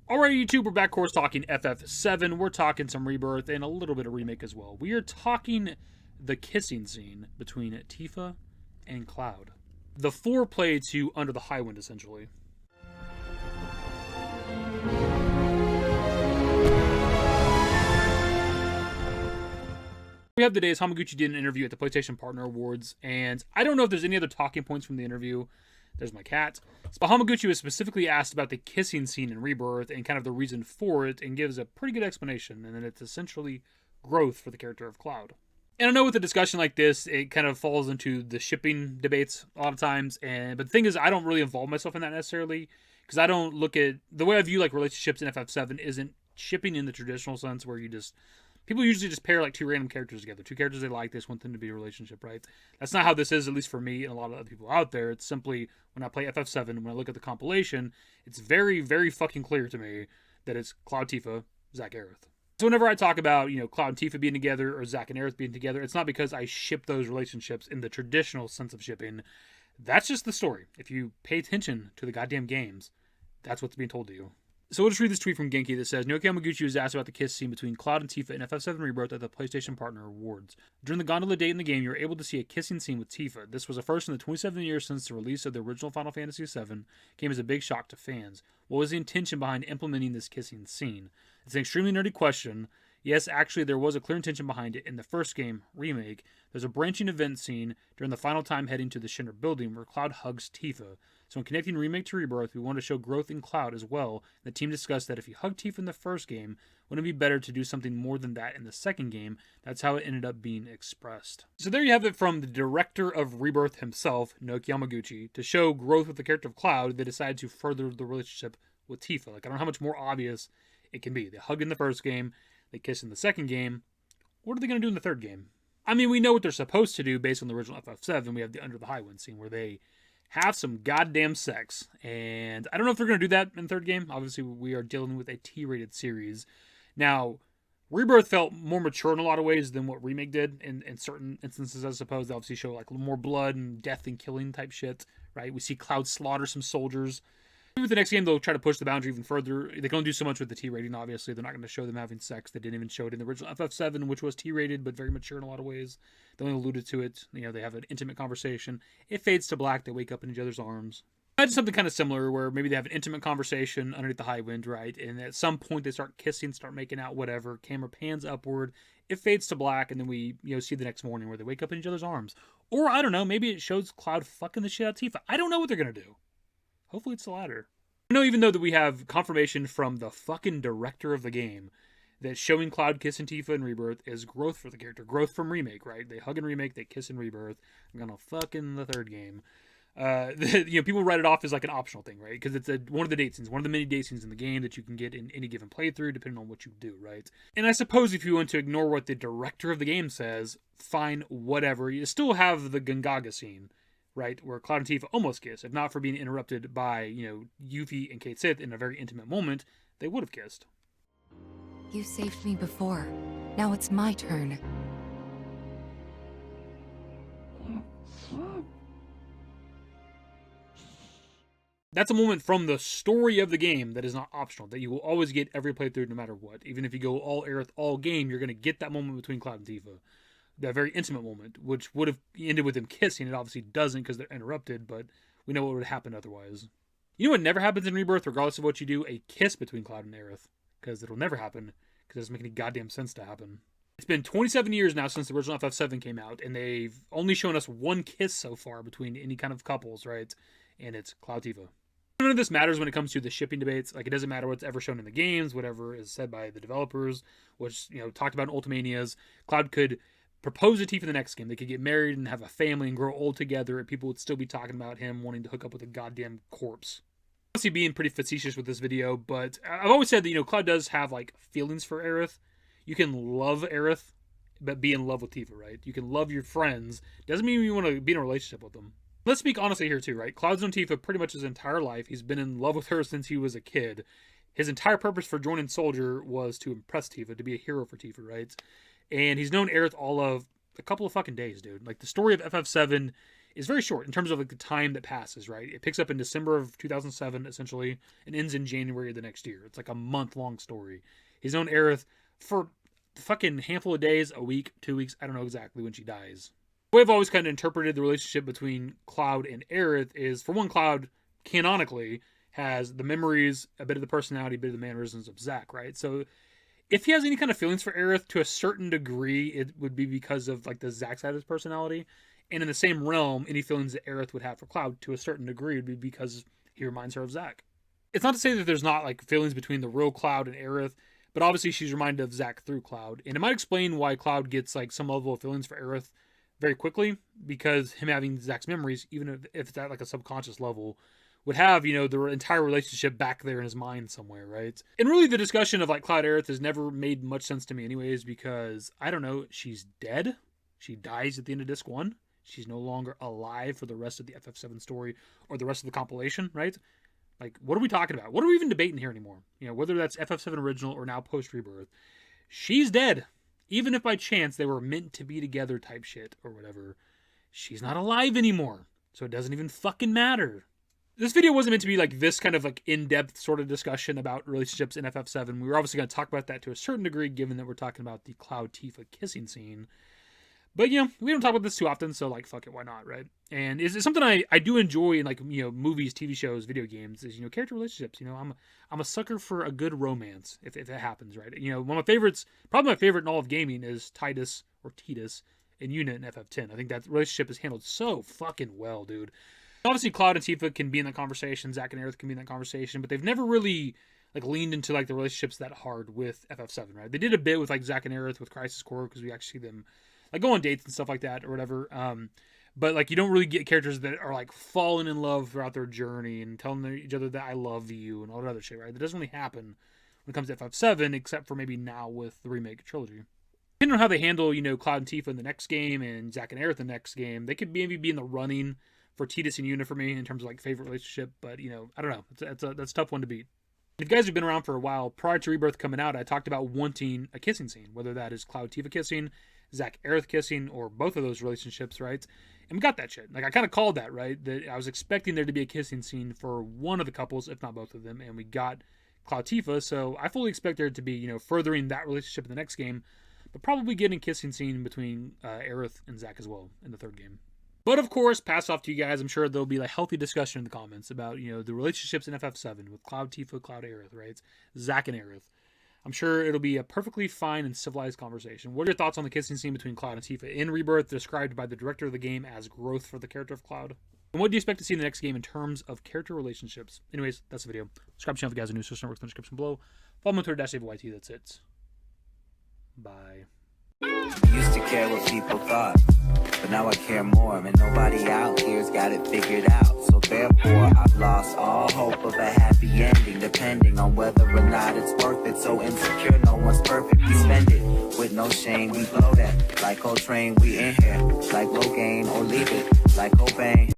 Alright, YouTube, we're back, of course, talking FF7. We're talking some Rebirth and a little bit of Remake as well. We are talking the kissing scene between Tifa and Cloud. The foreplay to Under the Highwind, essentially. We have today's Hamaguchi did an interview at the PlayStation Partner Awards, and I don't know if there's any other talking points from the interview. There's my cat. But Hamaguchi was specifically asked about the kissing scene in Rebirth and kind of the reason for it, and gives a pretty good explanation, and then it's essentially growth for the character of Cloud. And I know with a discussion like this, it kind of falls into the shipping debates a lot of times, but the thing is, I don't really involve myself in that necessarily, because I don't look at, the way I view like relationships in FF7 isn't shipping in the traditional sense where you just, people usually just pair like two random characters together. Two characters they like, they just want them to be a relationship, right? That's not how this is, at least for me and a lot of other people out there. It's simply, when I play FF7, when I look at the compilation, it's very, very fucking clear to me that it's Cloud Tifa, Zack Aerith. So whenever I talk about, Cloud and Tifa being together or Zack and Aerith being together, it's not because I ship those relationships in the traditional sense of shipping. That's just the story. If you pay attention to the goddamn games, that's what's being told to you. So we'll just read this tweet from Genki that says, Naoki Hamaguchi was asked about the kiss scene between Cloud and Tifa in FF7 Rebirth at the PlayStation Partner Awards. During the gondola date in the game, you were able to see a kissing scene with Tifa. This was a first in the 27 years since the release of the original Final Fantasy VII, came as a big shock to fans. What was the intention behind implementing this kissing scene? It's an extremely nerdy question. Yes, actually, there was a clear intention behind it. In the first game, Remake, there's a branching event scene during the final time heading to the Shinra building where Cloud hugs Tifa. So in connecting Remake to Rebirth, we wanted to show growth in Cloud as well. The team discussed that if he hugged Tifa in the first game, wouldn't it be better to do something more than that in the second game? That's how it ended up being expressed. So there you have it from the director of Rebirth himself, Naoki Hamaguchi. To show growth with the character of Cloud, they decided to further the relationship with Tifa. Like, I don't know how much more obvious it can be. They hug in the first game, they kiss in the second game. What are they going to do in the third game? I mean, we know what they're supposed to do based on the original FF7. We have the Under the Highwind scene where they have some goddamn sex. And I don't know if they're going to do that in the third game. Obviously, we are dealing with a T-rated series. Now, Rebirth felt more mature in a lot of ways than what Remake did in certain instances, I suppose. They obviously show like more blood and death and killing type shit, right? We see Cloud slaughter some soldiers. With the next game, they'll try to push the boundary even further. They can only do so much with the T rating, obviously. They're not going to show them having sex. They didn't even show it in the original FF7, which was T rated, but very mature in a lot of ways. They only alluded to it. They have an intimate conversation. It fades to black. They wake up in each other's arms. Imagine something kind of similar where maybe they have an intimate conversation underneath the Highwind, right? And at some point they start kissing, start making out, whatever. Camera pans upward. It fades to black, and then we see the next morning where they wake up in each other's arms. Or, I don't know, maybe it shows Cloud fucking the shit out of Tifa. I don't know what they're going to do. Hopefully it's the latter. I know, even though that we have confirmation from the fucking director of the game that showing Cloud kissing Tifa in Rebirth is growth for the character. Growth from Remake, right? They hug in Remake, they kiss in Rebirth. I'm gonna fuck in the third game. People write it off as like an optional thing, right? Because it's one of the date scenes, one of the many date scenes in the game that you can get in any given playthrough, depending on what you do, right? And I suppose if you want to ignore what the director of the game says, fine, whatever. You still have the Gongaga scene, right, where Cloud and Tifa almost kiss. If not for being interrupted by, Yuffie and Kate Sith in a very intimate moment, they would have kissed. You saved me before. Now it's my turn. That's a moment from the story of the game that is not optional, that you will always get every playthrough no matter what. Even if you go all Aerith, all game, you're going to get that moment between Cloud and Tifa. That very intimate moment, which would have ended with them kissing. It obviously doesn't because they're interrupted, but we know what would have happened otherwise. You know what never happens in Rebirth, regardless of what you do? A kiss between Cloud and Aerith. Because it'll never happen, because it doesn't make any goddamn sense to happen. It's been 27 years now since the original FF7 came out, and they've only shown us one kiss so far between any kind of couples, right? And it's Cloud Tifa. None of this matters when it comes to the shipping debates. Like, it doesn't matter what's ever shown in the games, whatever is said by the developers, which, talked about in Ultimanias. Cloud could propose to Tifa in the next game. They could get married and have a family and grow old together, and people would still be talking about him wanting to hook up with a goddamn corpse. Obviously being pretty facetious with this video, but I've always said that, Cloud does have, like, feelings for Aerith. You can love Aerith, but be in love with Tifa, right? You can love your friends. Doesn't mean you want to be in a relationship with them. Let's speak honestly here too, right? Cloud's known Tifa pretty much his entire life. He's been in love with her since he was a kid. His entire purpose for joining Soldier was to impress Tifa, to be a hero for Tifa, right? And he's known Aerith all of a couple of fucking days, dude. Like, the story of FF7 is very short in terms of like the time that passes, right? It picks up in December of 2007, essentially, and ends in January of the next year. It's like a month-long story. He's known Aerith for fucking handful of days, a week, 2 weeks, I don't know exactly when she dies. The way I've always kind of interpreted the relationship between Cloud and Aerith is, for one, Cloud, canonically, has the memories, a bit of the personality, a bit of the mannerisms of Zack, right? So if he has any kind of feelings for Aerith, to a certain degree, it would be because of like the Zack side of his personality. And in the same realm, any feelings that Aerith would have for Cloud, to a certain degree, would be because he reminds her of Zack. It's not to say that there's not like feelings between the real Cloud and Aerith, but obviously she's reminded of Zack through Cloud. And it might explain why Cloud gets like some level of feelings for Aerith very quickly, because him having Zack's memories, even if it's at like a subconscious level, would have, you know, the entire relationship back there in his mind somewhere, right? And really the discussion of like Cloud Aerith has never made much sense to me anyways, because, I don't know, she's dead. She dies at the end of Disc 1. She's no longer alive for the rest of the FF7 story or the rest of the compilation, right? Like, what are we talking about? What are we even debating here anymore? You know, whether that's FF7 original or now post-Rebirth. She's dead. Even if by chance they were meant to be together type shit or whatever. She's not alive anymore. So it doesn't even fucking matter. This video wasn't meant to be like this kind of like in-depth sort of discussion about relationships in FF7. We were obviously going to talk about that to a certain degree, given that we're talking about the Cloud Tifa kissing scene. But, you know, we don't talk about this too often, so, like, fuck it, why not, right? And it's something I do enjoy in, like, you know, movies, TV shows, video games, is, you know, character relationships. You know, I'm a sucker for a good romance, if it happens, right? You know, one of my favorites, probably my favorite in all of gaming, is Titus and Unit in FF10. I think that relationship is handled so fucking well, dude. Obviously, Cloud and Tifa can be in that conversation, Zack and Aerith can be in that conversation, but they've never really, like, leaned into, like, the relationships that hard with FF7, right? They did a bit with, like, Zack and Aerith with Crisis Core, because we actually see them like go on dates and stuff like that or whatever. But like you don't really get characters that are like falling in love throughout their journey and telling each other that I love you and all that other shit, right? That doesn't really happen when it comes to FF7, except for maybe now with the remake trilogy. Depending on how they handle, you know, Cloud and Tifa in the next game and Zack and Aerith in the next game, they could maybe be in the running for Tidus and Yuna for me in terms of like favorite relationship. But you know, I don't know. That's a tough one to beat. If you guys have been around for a while, prior to Rebirth coming out, I talked about wanting a kissing scene, whether that is Cloud Tifa kissing, Zack Aerith kissing, or both of those relationships, right? And we got that shit. Like, I kind of called that, right? That I was expecting there to be a kissing scene for one of the couples, if not both of them, and we got Cloud Tifa, so I fully expect there to be, you know, furthering that relationship in the next game, but probably getting a kissing scene between Aerith and Zack as well in the third game. But of course, pass off to you guys, I'm sure there'll be a healthy discussion in the comments about, you know, the relationships in FF7 with Cloud Tifa, Cloud Aerith, right? Zack and Aerith. I'm sure it'll be a perfectly fine and civilized conversation. What are your thoughts on the kissing scene between Cloud and Tifa in Rebirth, described by the director of the game as growth for the character of Cloud? And what do you expect to see in the next game in terms of character relationships? Anyways, that's the video. Subscribe to the channel if you guys are new, so works in the description below. Follow me on Twitter, @DaveYT, that's it. Bye. Used to care what people thought, but now I care more, and nobody out here's got it figured out. So therefore, I've lost all hope of a happy ending, depending on whether or not it's worth it. So insecure, no one's perfect. We spend it with no shame. We blow that like Coltrane. We in here like Logain, or leave it like Cobain.